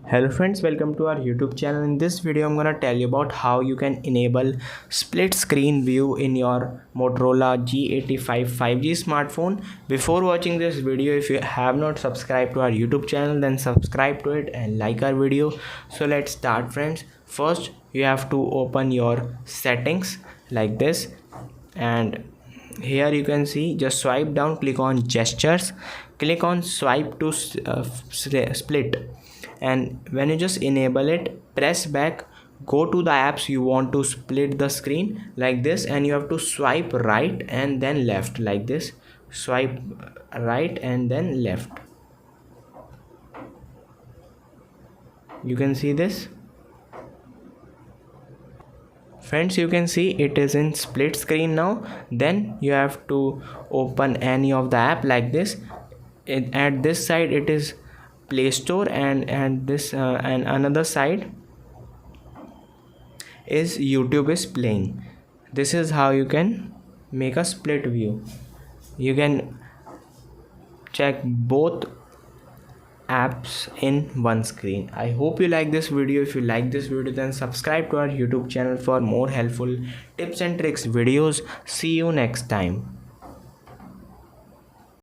Hello friends, welcome to our YouTube channel. In this video I'm gonna tell you about how you can enable split screen view in your Motorola G85 5G smartphone. Before watching this video, if you have not subscribed to our YouTube channel, then subscribe to it and like our video. So let's start friends. First you have to open your settings like this, and here you can see, just swipe down, click on gestures, click on swipe to split, and when you just enable it, press back, go to the apps you want to split the screen like this, and you have to swipe right and then left like this. Swipe right and then left. You can see this friends, you can see it is in split screen now. Then you have to open any of the app like this. At this side it is Play Store, and this and another side is YouTube is playing. This is how you can make a split view. You can check both apps in one screen. I hope you like this video. If you like this video, then subscribe to our YouTube channel for more helpful tips and tricks videos. See you next time.